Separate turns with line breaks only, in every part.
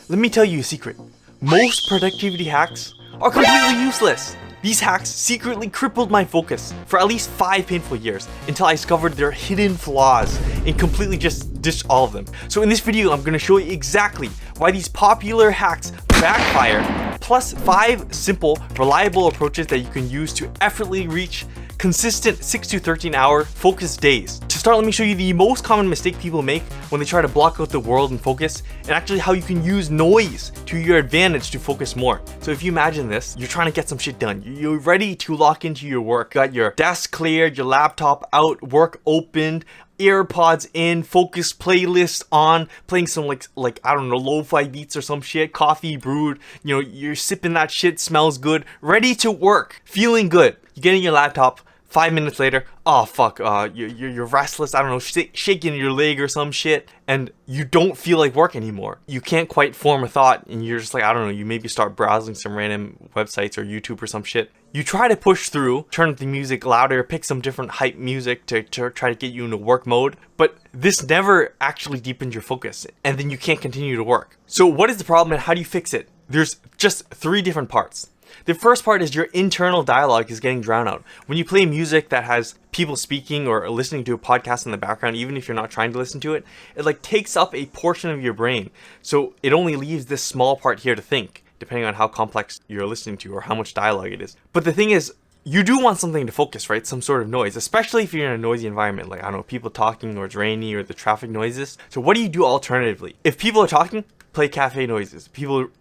Let me tell you a secret. Most productivity hacks are completely useless. These hacks secretly crippled my focus for at least 5 painful years until I discovered their hidden flaws and completely just ditched all of them. So in this video, I'm going to show you exactly why these popular hacks backfire, plus 5 simple, reliable approaches that you can use to effortlessly reach consistent 6 to 13 hour focus days. To start, let me show you the most common mistake people make when they try to block out the world and focus, and actually how you can use noise to your advantage to focus more. So if you imagine this, you're trying to get some shit done. You're ready to lock into your work. Got your desk cleared, your laptop out, work opened, AirPods in, focus playlist on, playing some like I don't know, lo-fi beats or some shit, coffee brewed, you're sipping that shit, smells good, ready to work, feeling good. You get in your laptop, 5 minutes later, oh fuck, you're restless, I don't know, shaking your leg or some shit, and you don't feel like work anymore. You can't quite form a thought, and you're just like, I don't know, you maybe start browsing some random websites or YouTube or some shit. You try to push through, turn the music louder, pick some different hype music to try to get you into work mode, but this never actually deepens your focus, and then you can't continue to work. So what is the problem and how do you fix it? There's just 3 different parts. The first part is your internal dialogue is getting drowned out. When you play music that has people speaking or listening to a podcast in the background, even if you're not trying to listen to it, it like takes up a portion of your brain. So it only leaves this small part here to think, depending on how complex you're listening to or how much dialogue it is. But the thing is, you do want something to focus, right? Some sort of noise, especially if you're in a noisy environment, like, I don't know, people talking or it's rainy or the traffic noises. So what do you do alternatively? If people are talking, play cafe noises.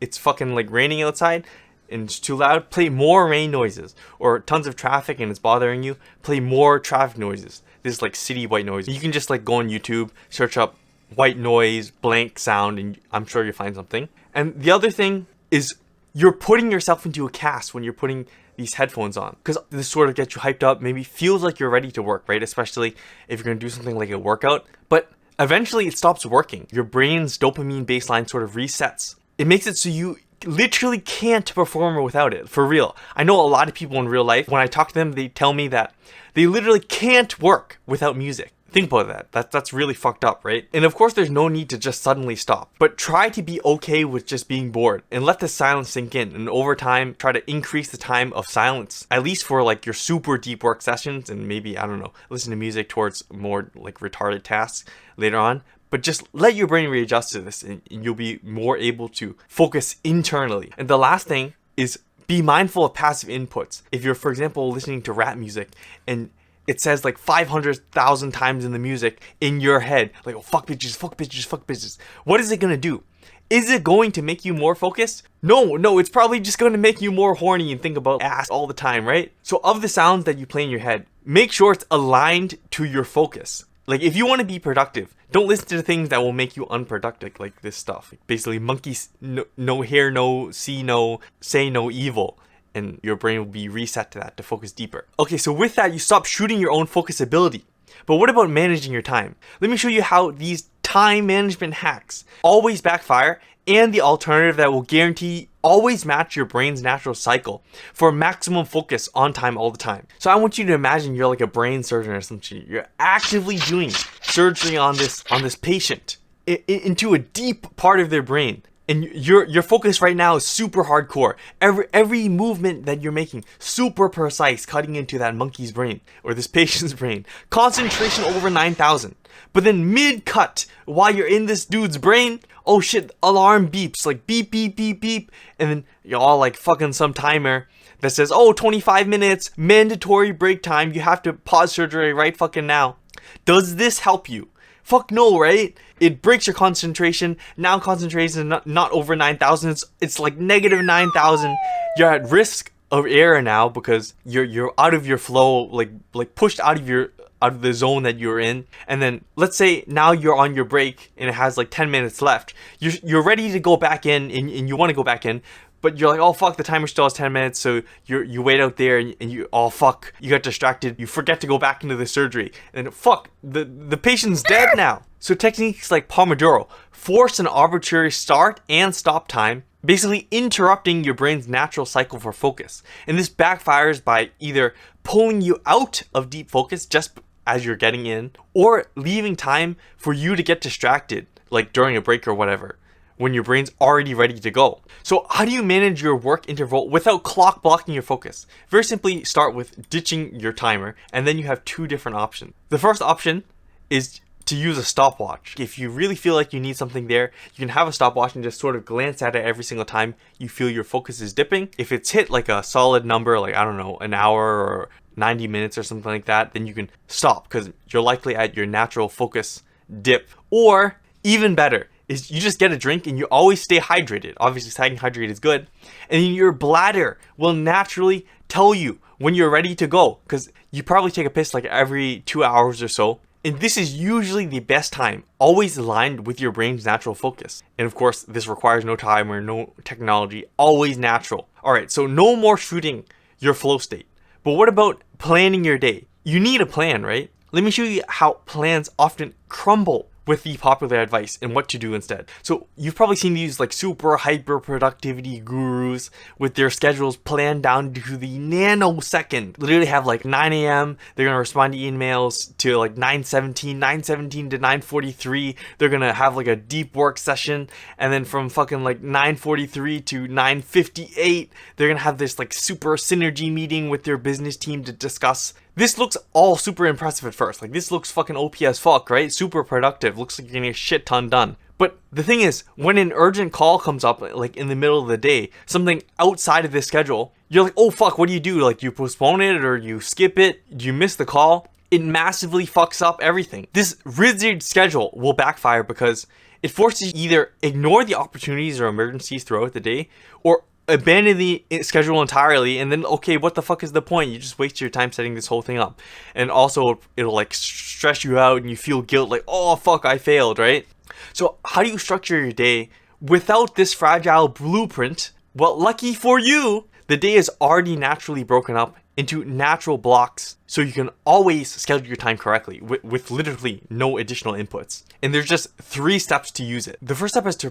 It's fucking like raining outside and it's too loud, play more rain noises. Or tons of traffic and it's bothering you, play more traffic noises. This is like city white noise. You can just like go on YouTube, search up white noise, blank sound, and I'm sure you'll find something. And the other thing is you're putting yourself into a cast when you're putting these headphones on, because this sort of gets you hyped up, maybe feels like you're ready to work, right? Especially if you're going to do something like a workout, but eventually it stops working. Your brain's dopamine baseline sort of resets. It makes it so you literally can't perform without it, for real. I know a lot of people in real life, when I talk to them, they tell me that they literally can't work without music. Think about that. That's really fucked up, right? And of course, there's no need to just suddenly stop, but try to be okay with just being bored and let the silence sink in. And over time, try to increase the time of silence, at least for like your super deep work sessions, and maybe, I don't know, listen to music towards more like retarded tasks later on. But just let your brain readjust to this and you'll be more able to focus internally. And the last thing is be mindful of passive inputs. If you're, for example, listening to rap music and it says like 500,000 times in the music in your head, like, oh, fuck bitches, fuck bitches, fuck bitches. What is it going to do? Is it going to make you more focused? No, it's probably just going to make you more horny and think about ass all the time, right? So of the sounds that you play in your head, make sure it's aligned to your focus. Like, if you want to be productive, don't listen to things that will make you unproductive, like this stuff. Basically, monkeys, no hear, no see, no say, no evil. And your brain will be reset to that to focus deeper. Okay, so with that, you stop shooting your own focus ability. But what about managing your time? Let me show you how these time management hacks always backfire, and the alternative that will guarantee always match your brain's natural cycle for maximum focus on time all the time. So I want you to imagine you're like a brain surgeon or something. You're actively doing surgery on this patient into a deep part of their brain. And your focus right now is super hardcore. Every movement that you're making, super precise, cutting into that monkey's brain or this patient's brain. Concentration over 9,000. But then mid-cut, while you're in this dude's brain, oh shit, alarm beeps, like beep, beep, beep, beep. And then you're all like fucking some timer that says, oh, 25 minutes, mandatory break time. You have to pause surgery right fucking now. Does this help you? Fuck no, right? It breaks your concentration. Now concentration is not over 9,000. It's like negative 9,000. You're at risk of error now because you're out of your flow, like pushed out of the zone that you're in. And then let's say now you're on your break and it has like 10 minutes left. You're ready to go back in and you want to go back in. But you're like, oh fuck, the timer still has 10 minutes, so you wait out there and you, oh fuck, you got distracted, you forget to go back into the surgery, and fuck, the patient's dead now. So techniques like Pomodoro force an arbitrary start and stop time, basically interrupting your brain's natural cycle for focus. And this backfires by either pulling you out of deep focus just as you're getting in, or leaving time for you to get distracted, like during a break or whatever. when your brain's already ready to go. So how do you manage your work interval without clock blocking your focus? Very simply, start with ditching your timer, and then you have two different options. The first option is to use a stopwatch. If you really feel like you need something there, you can have a stopwatch and just sort of glance at it every single time you feel your focus is dipping. If it's hit like a solid number, like, I don't know, an hour or 90 minutes or something like that, then you can stop because you're likely at your natural focus dip. Or even better is you just get a drink and you always stay hydrated. Obviously staying hydrated is good. And then your bladder will naturally tell you when you're ready to go, because you probably take a piss like every 2 hours or so. And this is usually the best time, always aligned with your brain's natural focus. And of course, this requires no timer, no technology, always natural. All right, so no more shooting your flow state. But what about planning your day? You need a plan, right? Let me show you how plans often crumble with the popular advice and what to do instead. So you've probably seen these like super hyper productivity gurus with their schedules planned down to the nanosecond. Literally have like 9 a.m. They're gonna respond to emails to like 9:17 to 9:43. They're gonna have like a deep work session, and then from fucking like 9:43 to 9:58, they're gonna have this like super synergy meeting with their business team to discuss. This looks all super impressive at first. Like, this looks fucking OP as fuck, right? Super productive. Looks like you're getting a shit ton done. But the thing is, when an urgent call comes up, like in the middle of the day, something outside of this schedule, you're like, oh fuck, what do? Like, you postpone it or you skip it? Do you miss the call? It massively fucks up everything. This rigid schedule will backfire because it forces you either ignore the opportunities or emergencies throughout the day, or abandon the schedule entirely, and then, okay, what the fuck is the point? You just waste your time setting this whole thing up. And also, it'll like stress you out and you feel guilt, like, oh fuck, I failed, right? So how do you structure your day without this fragile blueprint? Well, lucky for you, the day is already naturally broken up into natural blocks, so you can always schedule your time correctly with literally no additional inputs. And there's just 3 steps to use it. The first step is to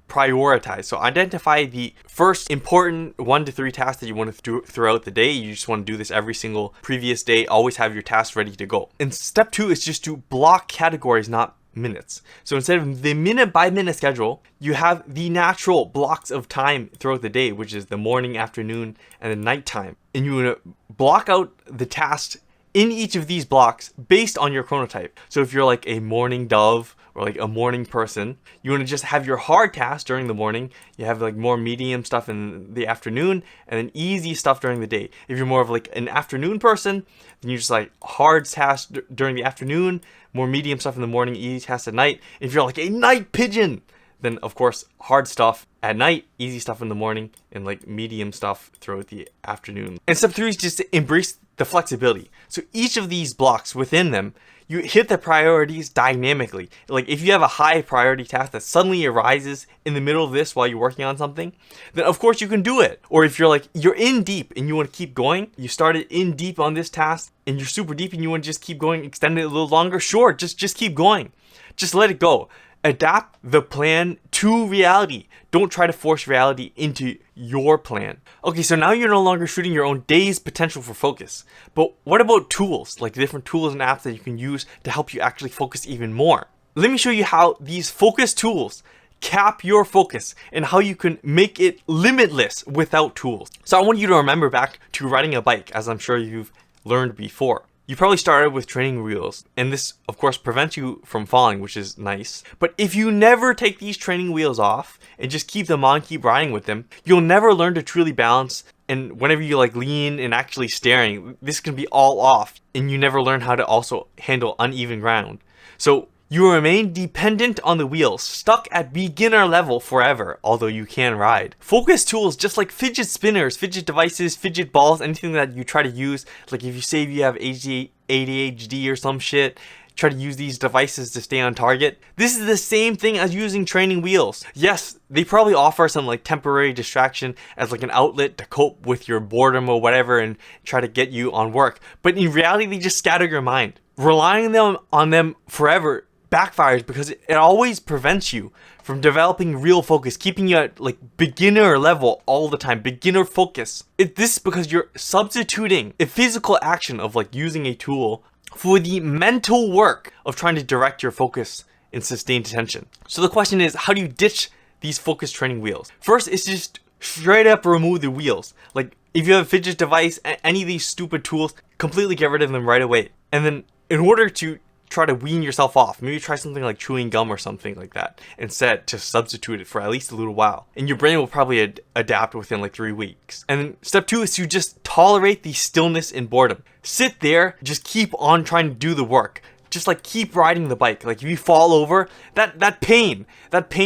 prioritize. So identify the first important 1 to 3 tasks that you want to do throughout the day. You just want to do this every single previous day. Always have your tasks ready to go. And step 2 is just to block categories, not minutes. So instead of the minute by minute schedule, you have the natural blocks of time throughout the day, which is the morning, afternoon, and the nighttime. And you want to block out the tasks in each of these blocks based on your chronotype. So if you're like a morning dove or like a morning person, you want to just have your hard tasks during the morning. You have like more medium stuff in the afternoon, and then easy stuff during the day. If you're more of like an afternoon person, then you just like hard tasks during the afternoon, more medium stuff in the morning, easy tasks at night. If you're like a night pigeon, then of course hard stuff at night, easy stuff in the morning, and like medium stuff throughout the afternoon. And step 3 is just to embrace the flexibility. So each of these blocks within them, you hit the priorities dynamically. Like if you have a high priority task that suddenly arises in the middle of this while you're working on something, then of course you can do it. Or if you're like, you're in deep and you want to keep going, you started in deep on this task and you're super deep and you want to just keep going, extend it a little longer, sure, just keep going. Just let it go. Adapt the plan to reality. Don't try to force reality into your plan. Okay, so now you're no longer shooting your own day's potential for focus. But what about tools, like different tools and apps that you can use to help you actually focus even more? Let me show you how these focus tools cap your focus and how you can make it limitless without tools. So I want you to remember back to riding a bike, as I'm sure you've learned before. You probably started with training wheels, and this of course prevents you from falling, which is nice. But if you never take these training wheels off and just keep them on, keep riding with them, you'll never learn to truly balance. And whenever you like lean and actually steering, this can be all off, and you never learn how to also handle uneven ground. So you remain dependent on the wheels, stuck at beginner level forever, although you can ride. Focus tools, just like fidget spinners, fidget devices, fidget balls, anything that you try to use, like if you say you have ADHD or some shit, try to use these devices to stay on target. This is the same thing as using training wheels. Yes, they probably offer some like temporary distraction as like an outlet to cope with your boredom or whatever and try to get you on work. But in reality, they just scatter your mind. Relying on them forever backfires because it always prevents you from developing real focus, keeping you at like beginner level all the time, beginner focus. This is because you're substituting a physical action of like using a tool for the mental work of trying to direct your focus and sustained attention. So the question is, how do you ditch these focus training wheels? First, it's just straight up remove the wheels. Like if you have a fidget device, any of these stupid tools, completely get rid of them right away. And then in order to try to wean yourself off, maybe try something like chewing gum or something like that instead, to substitute it for at least a little while. And your brain will probably adapt within like 3 weeks. And then step 2 is to just tolerate the stillness and boredom. Sit there, just keep on trying to do the work. Just like keep riding the bike. Like if you fall over, that pain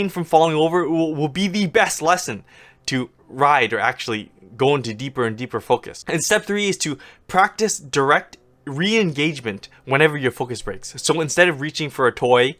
from falling over will be the best lesson to ride or actually go into deeper and deeper focus. And step 3 is to practice direct re-engagement whenever your focus breaks. So instead of reaching for a toy,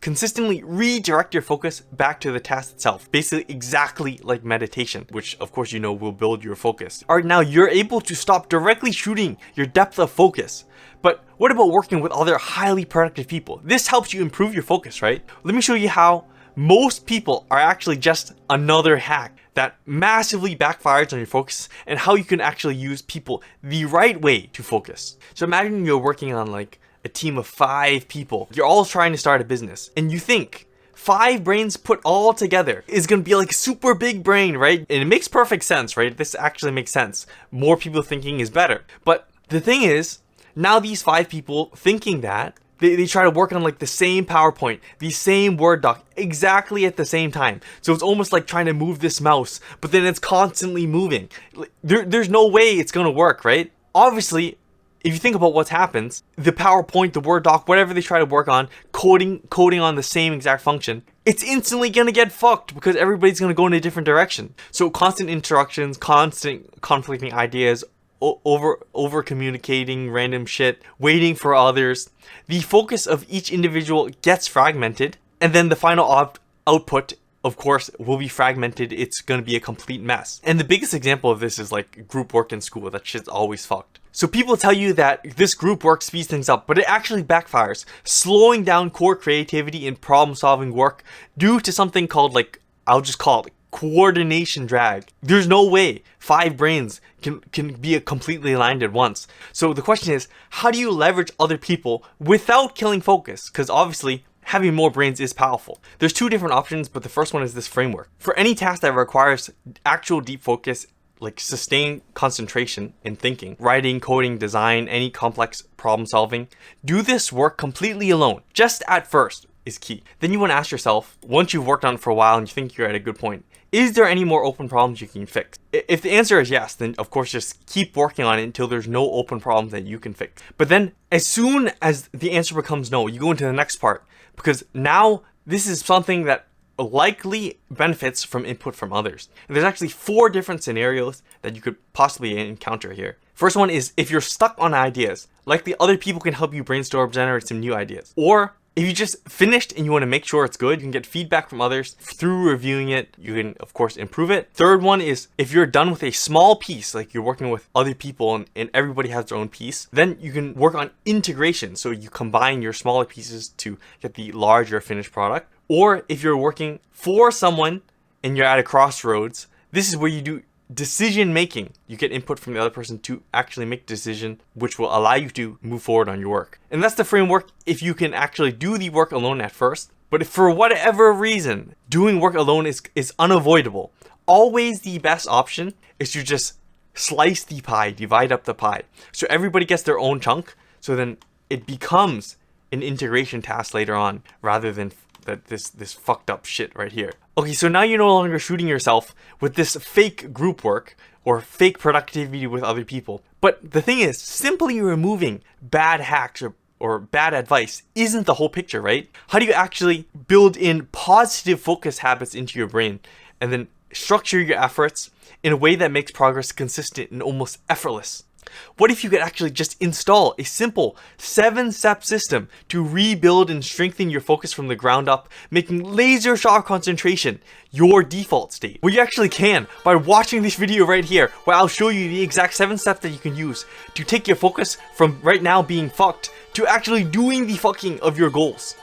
consistently redirect your focus back to the task itself. Basically exactly like meditation, which of course you know will build your focus. Alright, now you're able to stop directly shooting your depth of focus. But what about working with other highly productive people? This helps you improve your focus, right? Let me show you how most people are actually just another hack that massively backfires on your focus, and how you can actually use people the right way to focus. So imagine you're working on like a team of 5 people. You're all trying to start a business, and you think 5 brains put all together is gonna be like super big brain, right? And it makes perfect sense, right? This actually makes sense. More people thinking is better. But the thing is, now these 5 people thinking that, they try to work on like the same PowerPoint, the same Word doc, exactly at the same time. So it's almost like trying to move this mouse, but then it's constantly moving. There's no way it's gonna work, right? Obviously, if you think about what happens, the PowerPoint, the Word doc, whatever they try to work on, coding on the same exact function, it's instantly gonna get fucked because everybody's gonna go in a different direction. So constant interruptions, constant conflicting ideas, over communicating random shit, waiting for others. The focus of each individual gets fragmented, and then the final output, of course, will be fragmented. It's gonna be a complete mess. And the biggest example of this is like group work in school. That shit's always fucked. So people tell you that this group work speeds things up, but it actually backfires, slowing down core creativity and problem solving work due to something called, like, I'll just call it coordination drag. There's no way 5 brains can be completely aligned at once. So the question is, how do you leverage other people without killing focus? Because obviously having more brains is powerful. There's 2 different options, but the first one is this framework. For any task that requires actual deep focus, like sustained concentration in thinking, writing, coding, design, any complex problem solving, do this work completely alone, just at first is key. Then you want to ask yourself, once you've worked on it for a while and you think you're at a good point, is there any more open problems you can fix? If the answer is yes, then of course just keep working on it until there's no open problems that you can fix. But then as soon as the answer becomes no, you go into the next part, because now this is something that likely benefits from input from others. And there's actually 4 different scenarios that you could possibly encounter here. First one is if you're stuck on ideas, likely other people can help you brainstorm, generate some new ideas. Or if you just finished and you want to make sure it's good, you can get feedback from others through reviewing it. You can, of course, improve it. Third one is if you're done with a small piece, like you're working with other people and everybody has their own piece, then you can work on integration. So you combine your smaller pieces to get the larger finished product. Or if you're working for someone and you're at a crossroads, this is where you do decision making. You get input from the other person to actually make a decision, which will allow you to move forward on your work. And that's the framework if you can actually do the work alone at first. But if for whatever reason doing work alone is unavoidable, always the best option is to just slice the pie, divide up the pie, so everybody gets their own chunk. So then it becomes an integration task later on, rather than this fucked up shit right here. Okay, so now you're no longer shooting yourself with this fake group work or fake productivity with other people. But the thing is, simply removing bad hacks or bad advice isn't the whole picture, right? How do you actually build in positive focus habits into your brain and then structure your efforts in a way that makes progress consistent and almost effortless? What if you could actually just install a simple 7-step system to rebuild and strengthen your focus from the ground up, making laser sharp concentration your default state? Well, you actually can by watching this video right here, where I'll show you the exact 7 steps that you can use to take your focus from right now being fucked to actually doing the fucking of your goals.